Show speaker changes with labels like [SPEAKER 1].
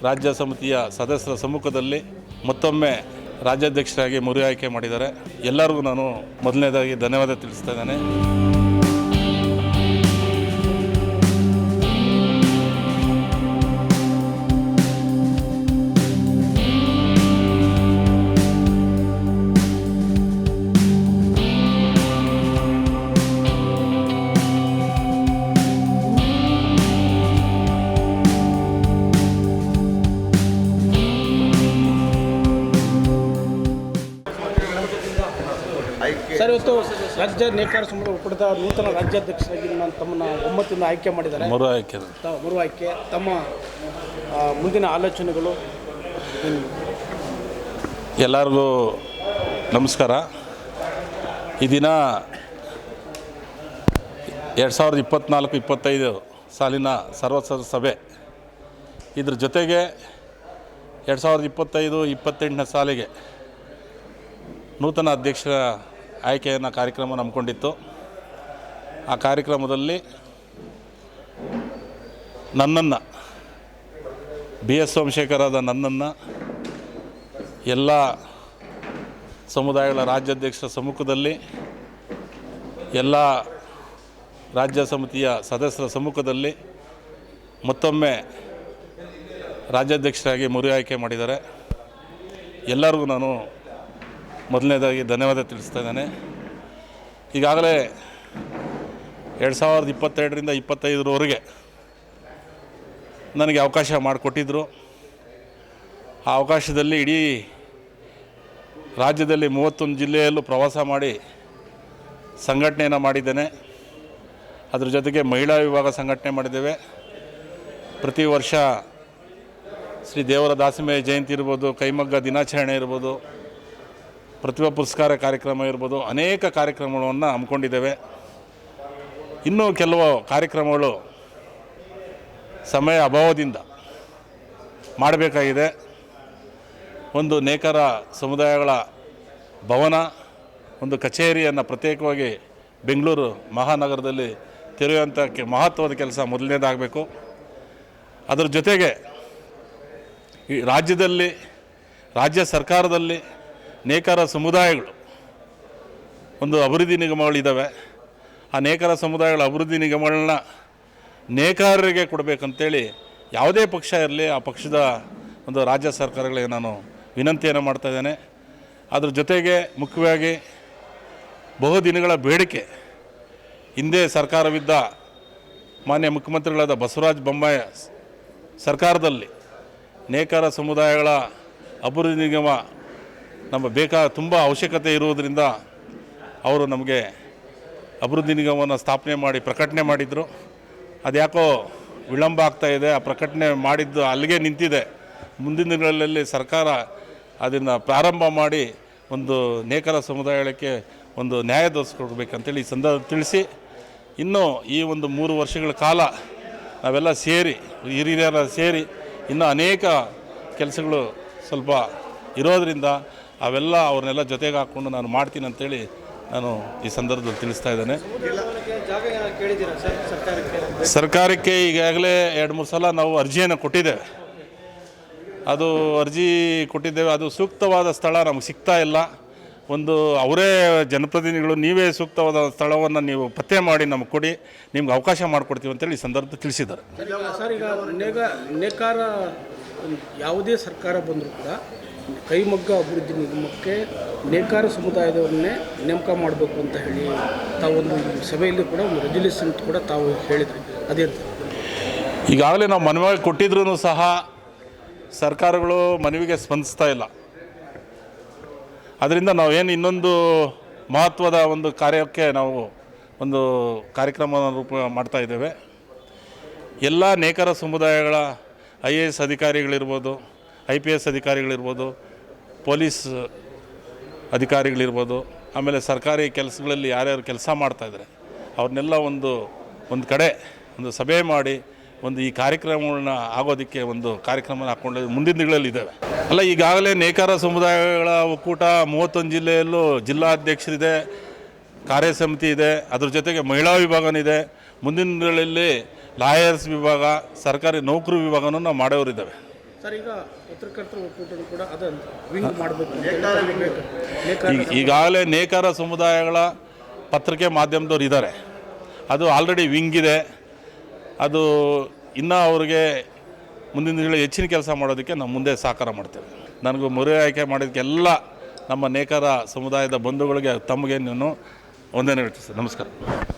[SPEAKER 1] ರಾಜ್ಯ ಸಮಿತಿಯ ಸದಸ್ಯರ ಸಮ್ಮುಖದಲ್ಲಿ ಮತ್ತೊಮ್ಮೆ ರಾಜ್ಯಾಧ್ಯಕ್ಷರಾಗಿ ಮರು ಆಯ್ಕೆ ಮಾಡಿದ್ದಾರೆ. ಎಲ್ಲರಿಗೂ ನಾನು ಮೊದಲನೇದಾಗಿ ಧನ್ಯವಾದ ತಿಳಿಸ್ತಾ ಇದ್ದೇನೆ.
[SPEAKER 2] ಸರ್, ಇವತ್ತು ರಾಜ್ಯ ನೇಕಾರ ಸಮಾಜ ಒಕ್ಕೂಟದ ನೂತನ ರಾಜ್ಯಾಧ್ಯಕ್ಷರಾಗಿ ತಮ್ಮನ್ನು ಒಮ್ಮತದಿಂದ ಆಯ್ಕೆ ಮಾಡಿದ್ದಾರೆ. ಮರು ಆಯ್ಕೆ ತಮ್ಮ ಮುಂದಿನ ಆಲೋಚನೆಗಳು?
[SPEAKER 1] ಎಲ್ಲರಿಗೂ ನಮಸ್ಕಾರ. ಈ ದಿನ 2024-25 ಸಾಲಿನ ಸರ್ವಸದಸ್ಯ ಸಭೆ, ಇದ್ರ ಜೊತೆಗೆ 2025-28 ಸಾಲಿಗೆ ನೂತನ ಅಧ್ಯಕ್ಷರ ಆಯ್ಕೆಯನ್ನು ಕಾರ್ಯಕ್ರಮ ಹಮ್ಮಿಕೊಂಡಿತ್ತು. ಆ ಕಾರ್ಯಕ್ರಮದಲ್ಲಿ ನನ್ನನ್ನು BS ಸೋಮಶೇಖರದ ನನ್ನನ್ನು ಎಲ್ಲ ಸಮುದಾಯಗಳ ರಾಜ್ಯಾಧ್ಯಕ್ಷರ ಸಮ್ಮುಖದಲ್ಲಿ, ಎಲ್ಲ ರಾಜ್ಯ ಸಮಿತಿಯ ಸದಸ್ಯರ ಸಮ್ಮುಖದಲ್ಲಿ ಮತ್ತೊಮ್ಮೆ ರಾಜ್ಯಾಧ್ಯಕ್ಷರಾಗಿ ಮರು ಆಯ್ಕೆ ಮಾಡಿದ್ದಾರೆ. ಎಲ್ಲರಿಗೂ ನಾನು ಮೊದಲನೇದಾಗಿ ಧನ್ಯವಾದ ತಿಳಿಸ್ತಾ ಇದ್ದೇನೆ. ಈಗಾಗಲೇ 2022-25 ನನಗೆ ಅವಕಾಶ ಮಾಡಿಕೊಟ್ಟಿದ್ದರು. ಆ ಅವಕಾಶದಲ್ಲಿ ಇಡೀ ರಾಜ್ಯದಲ್ಲಿ 31 ಜಿಲ್ಲೆಯಲ್ಲೂ ಪ್ರವಾಸ ಮಾಡಿ ಸಂಘಟನೆಯನ್ನು ಮಾಡಿದ್ದೇನೆ. ಅದ್ರ ಜೊತೆಗೆ ಮಹಿಳಾ ವಿಭಾಗ ಸಂಘಟನೆ ಮಾಡಿದ್ದೇವೆ. ಪ್ರತಿ ವರ್ಷ ಶ್ರೀ ದೇವರ ದಾಸಿಮಯ್ಯ ಜಯಂತಿ ಇರ್ಬೋದು, ಕೈಮಗ್ಗ ದಿನಾಚರಣೆ ಇರ್ಬೋದು, ಪ್ರತಿಭಾ ಪುರಸ್ಕಾರ ಕಾರ್ಯಕ್ರಮ ಇರ್ಬೋದು, ಅನೇಕ ಕಾರ್ಯಕ್ರಮಗಳನ್ನು ಹಮ್ಮಿಕೊಂಡಿದ್ದೇವೆ. ಇನ್ನೂ ಕೆಲವು ಕಾರ್ಯಕ್ರಮಗಳು ಸಮಯ ಅಭಾವದಿಂದ ಮಾಡಬೇಕಾಗಿದೆ. ಒಂದು ನೇಕಾರ ಸಮುದಾಯಗಳ ಭವನ, ಒಂದು ಕಚೇರಿಯನ್ನು ಪ್ರತ್ಯೇಕವಾಗಿ ಬೆಂಗಳೂರು ಮಹಾನಗರದಲ್ಲಿ ತೆರೆಯುವಂಥ ಮಹತ್ವದ ಕೆಲಸ ಮೊದಲನೇದಾಗಬೇಕು. ಅದರ ಜೊತೆಗೆ ಈ ರಾಜ್ಯದಲ್ಲಿ, ರಾಜ್ಯ ಸರ್ಕಾರದಲ್ಲಿ ನೇಕಾರ ಸಮುದಾಯಗಳು ಒಂದು ಅಭಿವೃದ್ಧಿ ನಿಗಮಗಳಿದ್ದಾವೆ. ಆ ನೇಕಾರ ಸಮುದಾಯಗಳ ಅಭಿವೃದ್ಧಿ ನಿಗಮಗಳನ್ನ ನೇಕಾರರಿಗೆ ಕೊಡಬೇಕಂತೇಳಿ ಯಾವುದೇ ಪಕ್ಷ ಇರಲಿ ಆ ಪಕ್ಷದ ಒಂದು ರಾಜ್ಯ ಸರ್ಕಾರಗಳಿಗೆ ನಾನು ವಿನಂತಿಯನ್ನು ಮಾಡ್ತಾಯಿದ್ದೇನೆ. ಅದ್ರ ಜೊತೆಗೆ ಮುಖ್ಯವಾಗಿ ಬಹುದಿನಗಳ ಬೇಡಿಕೆ, ಹಿಂದೆ ಸರ್ಕಾರವಿದ್ದ ಮಾನ್ಯ ಮುಖ್ಯಮಂತ್ರಿಗಳಾದ ಬಸವರಾಜ ಬೊಮ್ಮಾಯಿ ಸರ್ಕಾರದಲ್ಲಿ ನೇಕಾರ ಸಮುದಾಯಗಳ ಅಭಿವೃದ್ಧಿ ನಿಗಮ ತುಂಬ ಅವಶ್ಯಕತೆ ಇರುವುದರಿಂದ ಅವರು ನಮಗೆ ಅಭಿವೃದ್ಧಿ ನಿಗಮವನ್ನು ಸ್ಥಾಪನೆ ಮಾಡಿ ಪ್ರಕಟಣೆ ಮಾಡಿದರು. ಅದ್ಯಾಕೋ ವಿಳಂಬ ಆಗ್ತಾಯಿದೆ. ಆ ಪ್ರಕಟಣೆ ಮಾಡಿದ್ದು ಅಲ್ಲಿಗೆ ನಿಂತಿದೆ. ಮುಂದಿನ ದಿನಗಳಲ್ಲಿ ಸರ್ಕಾರ ಅದನ್ನು ಪ್ರಾರಂಭ ಮಾಡಿ ಒಂದು ನೇಕಾರ ಸಮುದಾಯಕ್ಕೆ ಒಂದು ನ್ಯಾಯ ದೊರಕಿಸ್ಕೊಡ್ಬೇಕಂತೇಳಿ ಈ ಸಂದರ್ಭ ತಿಳಿಸಿ, ಇನ್ನೂ ಈ ಒಂದು 3 ವರ್ಷಗಳ ಕಾಲ ನಾವೆಲ್ಲ ಸೇರಿ, ಹಿರಿಯರ ಸೇರಿ ಇನ್ನೂ ಅನೇಕ ಕೆಲಸಗಳು ಸ್ವಲ್ಪ ಇರೋದರಿಂದ ಅವೆಲ್ಲ ಅವ್ರನ್ನೆಲ್ಲ ಜೊತೆಗೆ ಹಾಕ್ಕೊಂಡು ನಾನು ಮಾಡ್ತೀನಿ ಅಂತೇಳಿ ನಾನು ಈ ಸಂದರ್ಭದಲ್ಲಿ ತಿಳಿಸ್ತಾ ಇದ್ದೇನೆ. ಸರ್ಕಾರಕ್ಕೆ ಈಗಾಗಲೇ 2-3 ಸಲ ನಾವು ಅರ್ಜಿಯನ್ನು ಕೊಟ್ಟಿದ್ದೇವೆ. ಅದು ಅರ್ಜಿ ಕೊಟ್ಟಿದ್ದೇವೆ, ಅದು ಸೂಕ್ತವಾದ ಸ್ಥಳ ನಮಗೆ ಸಿಗ್ತಾ ಇಲ್ಲ. ಒಂದು ಅವರೇ ಜನಪ್ರತಿನಿಧಿಗಳು ನೀವೇ ಸೂಕ್ತವಾದ ಸ್ಥಳವನ್ನು ನೀವು ಪತ್ತೆ ಮಾಡಿ ನಮಗೆ ಕೊಡಿ, ನಿಮ್ಗೆ ಅವಕಾಶ ಮಾಡಿಕೊಡ್ತೀವಿ ಅಂತೇಳಿ ಈ ಸಂದರ್ಭದಲ್ಲಿ ತಿಳಿಸಿದ್ದಾರೆ.
[SPEAKER 2] ಸರ್, ಈಗ ನೇಕಾರ ಯಾವುದೇ ಸರ್ಕಾರ ಬಂದರೂ ಕೂಡ ಕೈಮಗ್ಗ ಅಭಿವೃದ್ಧಿ ನಿಗಮಕ್ಕೆ ನೇಕಾರ ಸಮುದಾಯದವರನ್ನೇ ನೇಮಕ ಮಾಡಬೇಕು ಅಂತ ಹೇಳಿ ತಾವೊಂದು ಸಭೆಯಲ್ಲಿ ಕೂಡ ಒಂದು ರೆಜಲ್ಯೂಷನ್ ಕೂಡ ತಾವು ಹೇಳಿದ್ರಿ. ಅದೇ
[SPEAKER 1] ಈಗಾಗಲೇ ನಾವು ಮನವಿ ಕೊಟ್ಟಿದ್ರೂ ಸಹ ಸರ್ಕಾರಗಳು ಮನವಿಗೆ ಸ್ಪಂದಿಸ್ತಾ ಇಲ್ಲ. ಅದರಿಂದ ನಾವೇನು ಇನ್ನೊಂದು ಮಹತ್ವದ ಒಂದು ಕಾರ್ಯಕ್ಕೆ ನಾವು ಒಂದು ಕಾರ್ಯಕ್ರಮವನ್ನು ರೂಪ ಮಾಡ್ತಾ ಇದ್ದೇವೆ. ಎಲ್ಲ ನೇಕಾರ ಸಮುದಾಯಗಳ IAS ಅಧಿಕಾರಿಗಳಿರ್ಬೋದು, IPS ಅಧಿಕಾರಿಗಳಿರ್ಬೋದು, ಪೊಲೀಸ್ ಅಧಿಕಾರಿಗಳಿರ್ಬೋದು, ಆಮೇಲೆ ಸರ್ಕಾರಿ ಕೆಲಸಗಳಲ್ಲಿ ಯಾರ್ಯಾರು ಕೆಲಸ ಮಾಡ್ತಾಯಿದ್ದಾರೆ ಅವ್ರನ್ನೆಲ್ಲ ಒಂದು ಕಡೆ ಒಂದು ಸಭೆ ಮಾಡಿ ಒಂದು ಈ ಕಾರ್ಯಕ್ರಮಗಳನ್ನ ಆಗೋದಕ್ಕೆ ಒಂದು ಕಾರ್ಯಕ್ರಮ ಹಾಕ್ಕೊಂಡು ಮುಂದಿನ ದಿನಗಳಲ್ಲಿದ್ದಾವೆ. ಅಲ್ಲ, ಈಗಾಗಲೇ ನೇಕಾರ ಸಮುದಾಯಗಳ ಒಕ್ಕೂಟ 31 ಜಿಲ್ಲೆಯಲ್ಲೂ ಜಿಲ್ಲಾಧ್ಯಕ್ಷರಿದೆ, ಕಾರ್ಯ ಸಮಿತಿ ಇದೆ, ಅದ್ರ ಜೊತೆಗೆ ಮಹಿಳಾ ವಿಭಾಗನಿದೆ. ಮುಂದಿನ ದಿನಗಳಲ್ಲಿ ಲಾಯರ್ಸ್ ವಿಭಾಗ, ಸರ್ಕಾರಿ ನೌಕರು ವಿಭಾಗನೂ ನಾವು ಮಾಡೋರಿದ್ದಾವೆ.
[SPEAKER 2] ಸರ್, ಈಗ ಪತ್ರಕರ್ತರ ಒಕ್ಕೂಟನು ಕೂಡ ಅದನ್ನು ವಿಂಗ್ ಮಾಡಬೇಕು ಅಂತ ಹೇಳಿ ನೇಕಾರ
[SPEAKER 1] ಈಗಾಗಲೇ ನೇಕಾರ ಸಮುದಾಯಗಳ ಪತ್ರಿಕೆ ಮಾಧ್ಯಮದವ್ರು ಇದ್ದಾರೆ. ಅದು ಆಲ್ರೆಡಿ ವಿಂಗ್ ಇದೆ. ಅದು ಇನ್ನೂ ಅವ್ರಿಗೆ ಮುಂದಿನ ದಿನಗಳಲ್ಲಿ ಹೆಚ್ಚಿನ ಕೆಲಸ ಮಾಡೋದಕ್ಕೆ ನಾವು ಮುಂದೆ ಸಹಕಾರ ಮಾಡ್ತೇವೆ. ನನಗೂ ಮರು ಆಯ್ಕೆ ಮಾಡೋದಕ್ಕೆಲ್ಲ ನಮ್ಮ ನೇಕಾರ ಸಮುದಾಯದ ಬಂಧುಗಳಿಗೆ ತಮಗೆ ನಾನು ವಂದನೆ ಹೇಳ್ತೀನಿ ಸರ್. ನಮಸ್ಕಾರ.